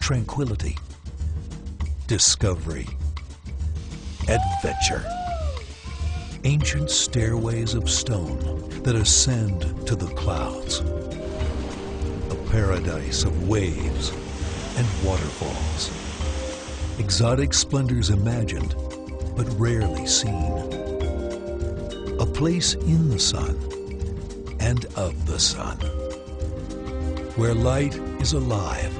tranquility, discovery, adventure. Ancient stairways of stone that ascend to the clouds. A paradise of waves and waterfalls. Exotic splendors imagined, but rarely seen. A place in the sun and of the sun, where light is alive,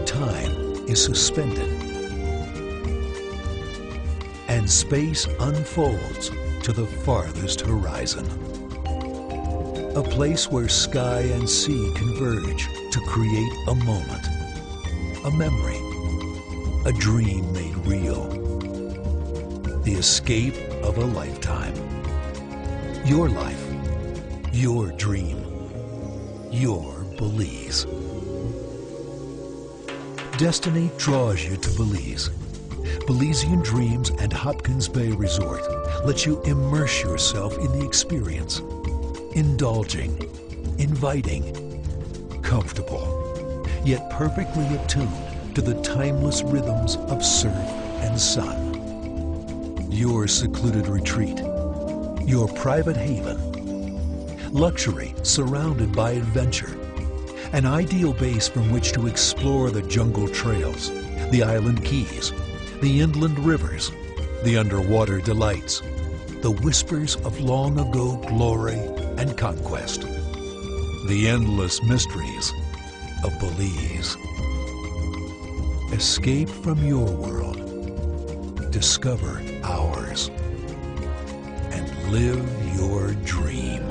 time is suspended, and space unfolds to the farthest horizon. A place where sky and sea converge to create a moment, a memory, a dream made real, the escape of a lifetime. Your life, your dream, your Belize. Destiny draws you to Belize. Belizean Dreams and Hopkins Bay Resort lets you immerse yourself in the experience. Indulging, inviting, comfortable, yet perfectly attuned to the timeless rhythms of surf and sun. Your secluded retreat, your private haven, luxury surrounded by adventure, an ideal base from which to explore the jungle trails, the island keys, the inland rivers, the underwater delights, the whispers of long ago glory and conquest, the endless mysteries of Belize. Escape from your world, discover ours, and live your dream.